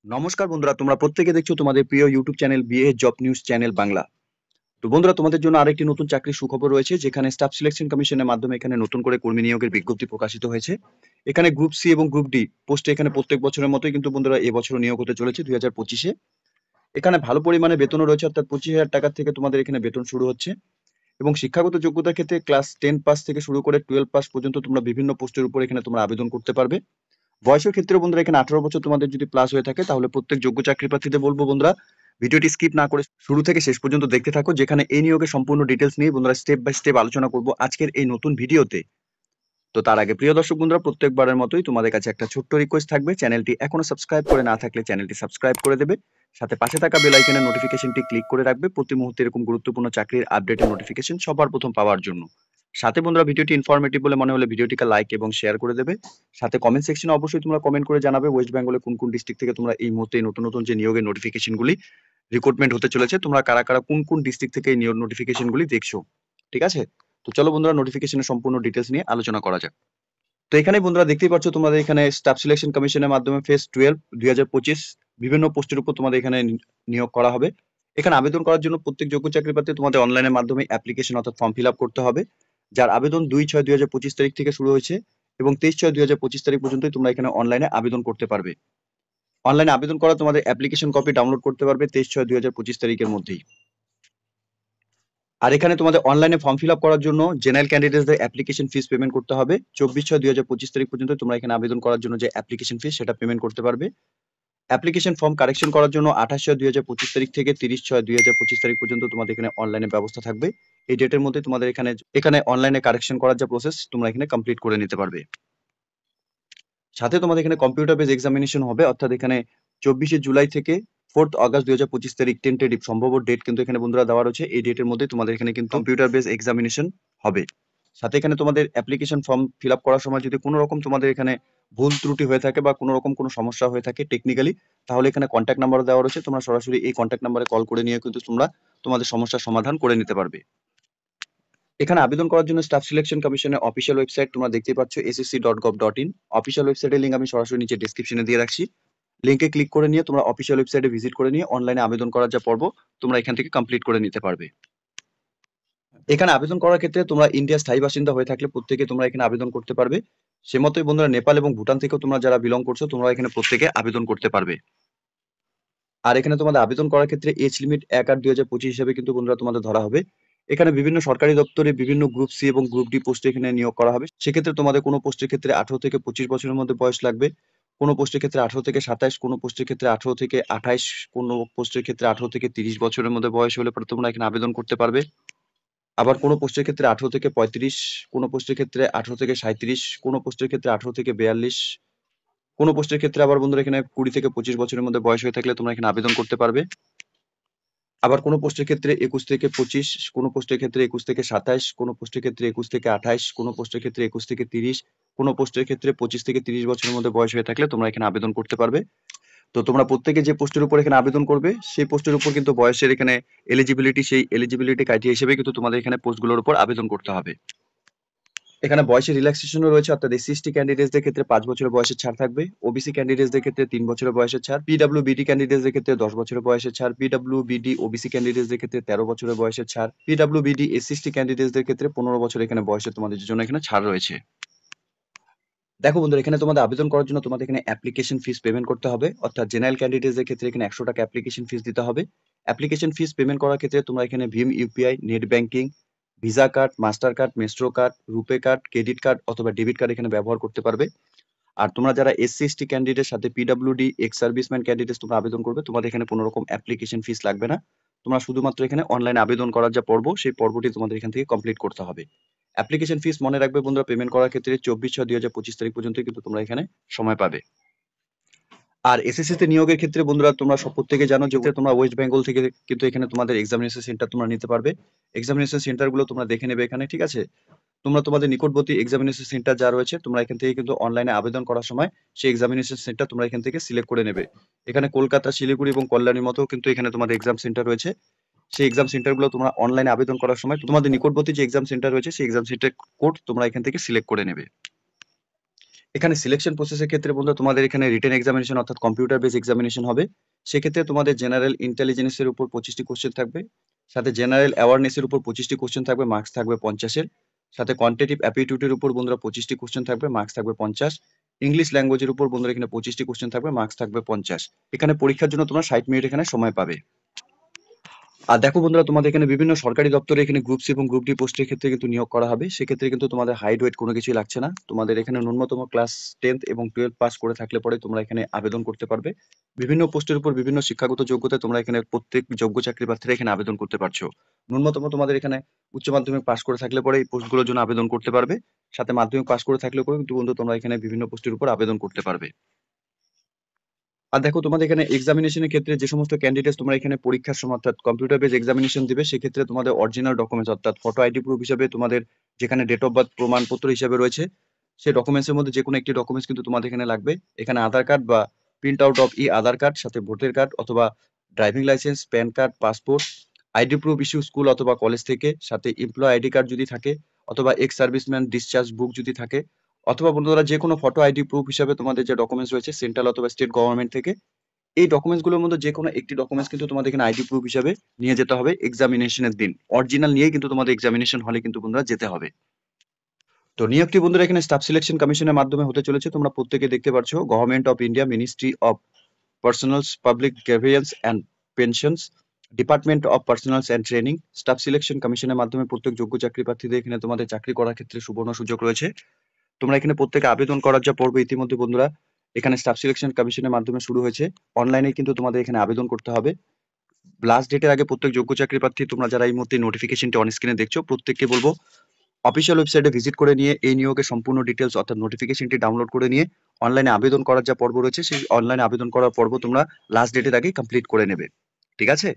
নমস্কার বন্ধুরা, তোমরা প্রত্যেকে দেখছো তোমাদের প্রিয় YouTube channel BA job news channel Bangla. তো বন্ধুরা, তোমাদের জন্য আরেকটি নতুন চাকরির সুখবর রয়েছে, যেখানে স্টাফ সিলেকশন কমিশনের মাধ্যমে এখানে নতুন করে কর্মী নিয়োগের বিজ্ঞপ্তি প্রকাশিত হয়েছে। এখানে গ্রুপ সি এবং গ্রুপ ডি পোস্টে এখানে প্রত্যেক বছরের মতোই কিন্তু বন্ধুরা এবছর নিয়োগ হতে চলেছে 2025-এ। এখানে ভালো পরিমাণে বেতনও রয়েছে, অর্থাৎ 25,000 টাকা থেকে তোমাদের এখানে বেতন শুরু হচ্ছে। এবং শিক্ষাগত যোগ্যতার ক্ষেত্রে ক্লাস 10 পাস থেকে শুরু করে 12 পাস পর্যন্ত তোমরা বিভিন্ন পোস্টের উপর এখানে তোমরা আবেদন করতে পারবে। বয়সের ক্ষেত্রে বন্ধুরা এখানে 18 বছর তোমাদের যদি প্লাস হয়ে থাকে, তাহলে প্রত্যেক যোগ্য চাকরি প্রার্থীদের বলবো বন্ধুরা, ভিডিওটি স্কিপ না করে শুরু থেকে শেষ পর্যন্ত দেখতে থাকো, যেখানে এই নিয়োগের সম্পূর্ণ ডিটেলস নিয়ে বন্ধুরা স্টেপ বাই স্টেপ আলোচনা করব আজকের এই নতুন ভিডিওতে। তো তার আগে প্রিয় দর্শক বন্ধুরা, প্রত্যেকবারের মতোই তোমাদের কাছে একটা ছোট্ট রিকোয়েস্ট থাকবে, চ্যানেলটি এখনো সাবস্ক্রাইব করে না থাকলে চ্যানেলটি সাবস্ক্রাইব করে দেবে, সাথে পাশে থাকা বেল আইকনের নোটিফিকেশনটি ক্লিক করে রাখবে প্রতি মুহূর্তে এরকম গুরুত্বপূর্ণ চাকরির আপডেটের নোটিফিকেশন সবার প্রথম পাওয়ার জন্য। সাথে বন্ধুরা, ভিডিওটি ইনফরমেটিভ বলে মনে হলে ভিডিওটিকে লাইক এবং শেয়ার করে দেবে। সাথে কমেন্ট সেকশনে অবশ্যই তোমরা কমেন্ট করে জানাবে ওয়েস্ট বেঙ্গলে কোন কোন ডিস্ট্রিক্ট থেকে তোমরা এই মুহূর্তে নতুন নতুন যে নিয়োগের নোটিফিকেশনগুলি রিক্রুটমেন্ট হতে চলেছে, তোমরা কারা কারা কোন কোন ডিস্ট্রিক্ট থেকে এই নিয়োগ নোটিফিকেশনগুলি দেখছো। ঠিক আছে, তো চলো বন্ধুরা, নোটিফিকেশনের সম্পূর্ণ ডিটেলস নিয়ে আলোচনা করা যাক। তো এখানে বন্ধুরা দেখতেই পাচ্ছ, তোমাদের এখানে স্টাফ সিলেকশন কমিশনের মাধ্যমে ফেজ 12 2025 বিভিন্ন পোস্টের উপর তোমাদের এখানে নিয়োগ করা হবে। এখানে আবেদন করার জন্য প্রত্যেক যোগ্য চাকরি প্রার্থী তোমাদের অনলাইনের মাধ্যমে অ্যাপ্লিকেশন অর্থাৎ ফর্ম ফিল আপ করতে হবে, যার আবেদন 2/6/2025 তারিখ থেকে শুরু হয়েছে এবং 23/6/2025 তারিখ পর্যন্ত তোমরা এখানে অনলাইনে আবেদন করতে পারবে। অনলাইনে আবেদন করা তোমাদের অ্যাপ্লিকেশন কপি ডাউনলোড করতে পারবে 23/6/2025 তারিখের মধ্যেই। আর এখানে তোমাদের অনলাইনে ফর্ম ফিল আপ করার জন্য জেনারেল ক্যান্ডিডেটদের অ্যাপ্লিকেশন ফিস পেমেন্ট করতে হবে 24/6/2025 তারিখ পর্যন্ত। তোমরা এখানে আবেদন করার জন্য যে অ্যাপ্লিকেশন ফিস সেটা পেমেন্ট করতে পারবে। অ্যাপ্লিকেশন ফর্ম কারেকশন করার জন্য 28/6/2025 তারিখ থেকে 30/6/2025 তারিখ পর্যন্ত তোমাদের এখানে অনলাইনে ব্যবস্থা থাকবে। এই ডেটের মধ্যে তোমাদের এখানে এখানে অনলাইনে কারেকশন করার যে প্রসেস তোমরা এখানে কমপ্লিট করে নিতে পারবে। সাথে তোমাদের এখানে কম্পিউটার বেস এক্সামিনেশন হবে, অর্থাৎ এখানে 24শে জুলাই থেকে 4th অগাস্ট 2025 তারিখ টেন্টেটিভ সম্ভব ডেট কিন্তু এখানে বন্ধুরা দেওয়া রয়েছে। এই ডেটের মধ্যে তোমাদের এখানে কিন্তু কম্পিউটার বেস এক্সামিনেশন হবে। সাথে এখানে তোমাদের অ্যাপ্লিকেশন ফর্ম ফিল আপ করার সময় যদি কোনো রকম তোমাদের এখানে ভুল ত্রুটি হয়ে থাকে বা কোনো রকম কোনো সমস্যা হয়ে থাকে টেকনিক্যালি, তাহলে এখানে কন্ট্যাক্ট নাম্বার দেওয়া রয়েছে, তোমরা সরাসরি এই কন্ট্যাক্ট নাম্বারে কল করে নিয়ে কিন্তু তোমরা তোমাদের সমস্যার সমাধান করে নিতে পারবে। এখানে আবেদন করার জন্য স্টাফ সিলেকশন কমিশনের অফিসিয়াল ওয়েবসাইট তোমরা দেখতে পাচ্ছ ssc.gov.in। অফিসিয়াল ওয়েবসাইটের লিঙ্ক আমি সরাসরি নিচে ডেসক্রিপশনে দিয়ে রাখছি। লিঙ্কে ক্লিক করে নিয়ে তোমরা অফিসিয়াল ওয়েবসাইটে ভিজিট করে নিয়ে অনলাইনে আবেদন করার যা পর্ব তোমরা এখান থেকে কমপ্লিট করে নিতে পারবে। এখানে আবেদন করার ক্ষেত্রে তোমরা ইন্ডিয়ার স্থায়ী বাসিন্দা হয়ে থাকলে প্রত্যেকে তোমরা এখানে আবেদন করতে পারবে। সে মতোই বন্ধুরা, নেপাল এবং ভুটান থেকেও তোমরা যারা বিলং করছো তোমরা এখানে প্রত্যেকে আবেদন করতে পারবে। আর এখানে তোমাদের আবেদন করার ক্ষেত্রে এজ লিমিট 1/8/2025 হিসেবে কিন্তু বন্ধুরা তোমাদের ধরা হবে। এখানে বিভিন্ন সরকারি দপ্তরে বিভিন্ন গ্রুপ সি এবং গ্রুপ ডি পোস্টে এখানে নিয়োগ করা হবে। সেক্ষেত্রে তোমাদের কোনো পোস্টের ক্ষেত্রে 18 থেকে 25 বছরের মধ্যে বয়স লাগবে, কোনো পোস্টের ক্ষেত্রে 18 থেকে 27, কোনো পোস্টের ক্ষেত্রে 18 থেকে 28, কোনো পোস্টের ক্ষেত্রে 18 থেকে 30 বছরের মধ্যে বয়স হলে পরে তোমরা এখানে আবেদন করতে পারবে। আবার কোনো পোস্টের ক্ষেত্রে 18 থেকে 35, কোনো পোস্টের ক্ষেত্রে 18 থেকে 37, কোনো পোস্টের ক্ষেত্রে 18 থেকে 42, কোনো পোস্টের ক্ষেত্রে আবার বন্ধুরা এখানে 20 থেকে 25 বছরের মধ্যে বয়স হয়ে থাকলে তোমরা এখানে আবেদন করতে পারবে। আবার কোনো পোস্টের ক্ষেত্রে 21 থেকে 25, কোনো পোস্টের ক্ষেত্রে 21 থেকে 27, কোনো পোস্টের ক্ষেত্রে 21 থেকে 28, কোনো পোস্টের ক্ষেত্রে 21 থেকে 30, কোনো পোস্টের ক্ষেত্রে 25 থেকে 30 বছরের মধ্যে বয়স হয়ে থাকলে তোমরা এখানে আবেদন করতে পারবে। তো তোমরা প্রত্যেকে যে পোস্টের উপর এখানে আবেদন করবে সেই পোস্টের উপর কিন্তু বয়সের এখানে এলিজিবিলিটি, সেই এলিজিবিলিটি ক্রাইটেরিয়া হিসেবে কিন্তু তোমাদের এখানে পোস্টগুলোর উপর আবেদন করতে হবে। এখানে বয়সের রিল্যাক্সেশনও রয়েছে, অর্থাৎ এসসি/এসটি ক্যান্ডিডেটসদের ক্ষেত্রে 5 বছরের বয়সের ছাড় থাকবে, ওবিসি ক্যান্ডিডেটসদের ক্ষেত্রে 3 বছরের বয়সের ছাড়, পিডব্লিউবিডি ক্যান্ডিডেটসদের ক্ষেত্রে 10 বছরের বয়সের ছাড়, পিডব্লিউবিডি ওবিসি ক্যান্ডিডেটসদের ক্ষেত্রে 13 বছরের বয়সের ছাড়, পিডব্লিউবিডি এসসি/এসটি ক্যান্ডিডেটসদের ক্ষেত্রে 15 বছর এখানে বয়সের তোমাদের জন্য এখানে ছাড় রয়েছে। দেখো বন্ধুরা, এখানে তোমাদের আবেদন করার জন্য তোমাদের এখানে অ্যাপ্লিকেশন ফিস পেমেন্ট করতে হবে, অর্থাৎ জেনারেল ক্যান্ডিডেটসদের ক্ষেত্রে এখানে 100 টাকা অ্যাপ্লিকেশন ফিস দিতে হবে। অ্যাপ্লিকেশন ফিস পেমেন্ট করার ক্ষেত্রে তোমরা এখানে ভীম UPI, net banking, visa card, master card, maestro card, RuPay card, credit card অথবা ডেবিট কার্ড এখানে ব্যবহার করতে পারবে। আর তোমরা যারা এসসি/এসটি ক্যান্ডিডেট সাথে পিডব্লিউডি এক্স সার্ভিসম্যান ক্যান্ডিডেটস তোমরা আবেদন করবে, তোমাদের এখানে কোনো রকম অ্যাপ্লিকেশন ফিস লাগবে না। তোমরা শুধুমাত্র এখানে অনলাইনে আবেদন করার যা পর্ব সেই পর্বটি তোমাদের এখান থেকে কমপ্লিট করতে হবে। অ্যাপ্লিকেশন ফিস মনে রাখবে বন্ধুরা, পেমেন্ট করার ক্ষেত্রে 24/6/2025 তারিখ পর্যন্ত কিন্তু তোমরা এখানে সময় পাবে। আর এসএসসি তে নিয়োগের ক্ষেত্রে বন্ধুরা তোমরা সব প্রত্যেকে জানো যে তোমরা ওয়েস্ট বেঙ্গল থেকে কিন্তু এখানে তোমাদের এক্সামিনেশন সেন্টার তোমরা নিতে পারবে। এক্সামিনেশন সেন্টার গুলো তোমরা দেখে নেবে এখানে, ঠিক আছে। তোমরা তোমাদের নিকটবর্তী এক্সামিনেশন সেন্টার যা রয়েছে তোমরা এখান থেকে কিন্তু অনলাইনে আবেদন করার সময় সেই এক্সামিনেশন সেন্টার তোমরা এখান থেকে সিলেক্ট করে নেবে। এখানে কলকাতা, শিলিগুড়ি এবং কল্যাণীর মতো কিন্তু এখানে তোমাদের এক্সাম সেন্টার রয়েছে। সেই এক্সাম সেন্টার গুলো তোমরা অনলাইনে আবেদন করার সময় তোমাদের নিকটবর্তী যে এক্সাম সেন্টার রয়েছে সেই এক্সাম সেন্টার কোড তোমরা এখান থেকে সিলেক্ট করে নেবে। এখানে সিলেকশন প্রসেসের ক্ষেত্রে বন্ধুরা তোমাদের এখানে রিটেন এক্সামিনেশন অর্থাৎ কম্পিউটার বেস এক্সামিনেশন হবে। সেক্ষেত্রে তোমাদের জেনারেল ইন্টেলিজেন্সের উপর 25টি কোশ্চেন থাকবে, সাথে জেনারেল অ্যাওয়ারনেসের উপর 25টি কোশ্চেন থাকবে, মার্কস থাকবে 50-এর, সাথে কোয়ান্টিটেটিভ অ্যাপটিটিউডের উপর বন্ধুরা 25টি কোশ্চেন থাকবে, মার্কস থাকবে 50। ইংলিশ ল্যাঙ্গুয়েজের উপর বন্ধুরা এখানে 25টি কোশ্চেন থাকবে, মার্কস থাকবে 50। এখানে পরীক্ষার জন্য তোমরা 60 মিনিট এখানে সময় পাবে। আর দেখো বন্ধুরা, তোমাদের এখানে বিভিন্ন সরকারি দপ্তরে এখানে গ্রুপ সি এবং গ্রুপ ডি পোস্টের ক্ষেত্রে কিন্তু নিয়োগ করা হবে। সেক্ষেত্রে কিন্তু তোমাদের হাইট ওয়েট কোনো কিছুই লাগছে না। তোমাদের এখানে ন্যূনতম ক্লাস 10th এবং 12 পাস করে থাকলে পরে তোমরা এখানে আবেদন করতে পারবে। বিভিন্ন পোস্টের উপর বিভিন্ন শিক্ষাগত যোগ্যতায় তোমরা এখানে প্রত্যেক যোগ্য চাকরি প্রার্থীরা এখানে আবেদন করতে পারছো। ন্যূনতম তোমাদের এখানে উচ্চ মাধ্যমিক পাস করে থাকলে পরে এই পোস্টগুলোর জন্য আবেদন করতে পারবে। সাথে মাধ্যমিক পাস করে থাকলে পরে কিন্তু বন্ধু তোমরা এখানে বিভিন্ন পোস্টের উপর আবেদন করতে পারবে। আর দেখো, তোমাদের এখানে এক্সামিনেশনের ক্ষেত্রে যে সমস্ত ক্যান্ডিডেটস তোমরা এখানে পরীক্ষার সময় অর্থাৎ কম্পিউটার বেস এক্সামিনেশন দিবে, সেক্ষেত্রে তোমাদের অরিজিনাল ডকুমেন্টস অর্থাৎ ফটো আইডি প্রুফ হিসাবে তোমাদের যেখানে ডেট অফ বার্থ প্রমাণপত্র হিসাবে রয়েছে, সেই ডকুমেন্টসের মধ্যে যে কোনো একটি ডকুমেন্টস কিন্তু তোমাদের এখানে লাগবে। এখানে আধার কার্ড বা print out of Aadhaar card, সাথে ভোটার কার্ড অথবা driving licence, pan card, passport, ID proof issue school অথবা কলেজ থেকে, সাথে এমপ্লয় আইডি কার্ড যদি থাকে, অথবা এক্স সার্ভিসম্যান ডিসচার্জ বুক যদি থাকে, অথবা বন্ধুরা যে কোনো ফটো আইডি প্রুফ হিসাবে তোমাদের যে ডকুমেন্টস রয়েছে সেন্ট্রাল অথবা স্টেট গভর্নমেন্ট থেকে, এই ডকুমেন্টস গুলোর মধ্যে যে কোনো একটি ডকুমেন্টস কিন্তু তোমাদের এখানে আইডি প্রুফ হিসাবে নিয়ে যেতে হবে এক্সামিনেশনের দিন। অরিজিনাল নিয়েই কিন্তু তোমাদের এক্সামিনেশন হলে কিন্তু বন্ধুরা যেতে হবে। তো নিয়োগটি বন্ধুরা এখানে স্টাফ সিলেকশন কমিশনের মাধ্যমে হতে চলেছে। তোমরা প্রত্যেকে দেখতে পাচ্ছ, government of India, ministry of personnels public grievance and pensions, department of personnels and training, staff selection কমিশনের মাধ্যমে প্রত্যেক যোগ্য চাকরি প্রার্থীদের এখানে তোমাদের চাকরি করার ক্ষেত্রে সুবর্ণ সুযোগ রয়েছে। তোমরা এখানে প্রত্যেকে আবেদন করার যা পর্ব ইতিমধ্যে বন্ধুরা এখানে স্টাফ সিলেকশন কমিশনের মাধ্যমে শুরু হয়েছে। অনলাইনে কিন্তু তোমাদের এখানে আবেদন করতে হবে। লাস্ট ডেটের আগে প্রত্যেক যোগ্য চাকরি প্রার্থী, তোমরা যারা এই মুহূর্তে নোটিফিকেশনটি অন স্ক্রিনে দেখছো, প্রত্যেককে বলবো অফিসিয়াল ওয়েবসাইটে ভিজিট করে নিয়ে এই নিয়োগের সম্পূর্ণ ডিটেলস অর্থাৎ নোটিফিকেশনটি ডাউনলোড করে নিয়ে অনলাইনে আবেদন করার যা পর্ব রয়েছে সেই অনলাইনে আবেদন করার পর্ব তোমরা লাস্ট ডেটের আগে কমপ্লিট করে নেবে। ঠিক আছে?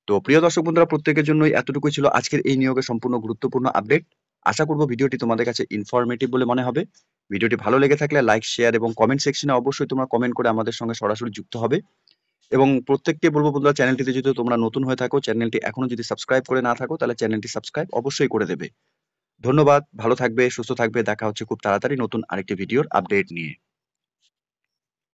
তো প্রিয় দর্শক বন্ধুরা, প্রত্যেকের জন্যই এতটুকুই ছিল আজকের এই নিয়োগের সম্পূর্ণ গুরুত্বপূর্ণ আপডেট। আশা করব ভিডিওটি তোমাদের কাছে ইনফরমেটিভ বলে মনে হবে। ভিডিওটি ভালো লেগে থাকলে লাইক, শেয়ার এবং কমেন্ট সেকশনে অবশ্যই তোমরা কমেন্ট করে আমাদের সঙ্গে সরাসরি যুক্ত হবে। এবং প্রত্যেককে বলবো বন্ধুরা, চ্যানেলটিতে যদি তোমরা নতুন হয়ে থাকো, চ্যানেলটি এখনো যদি সাবস্ক্রাইব করে না থাকো, তাহলে চ্যানেলটি সাবস্ক্রাইব অবশ্যই করে দেবে। ধন্যবাদ, ভালো থাকবে, সুস্থ থাকবে। দেখা হচ্ছে খুব তাড়াতাড়ি নতুন আরেকটি ভিডিওর আপডেট নিয়ে।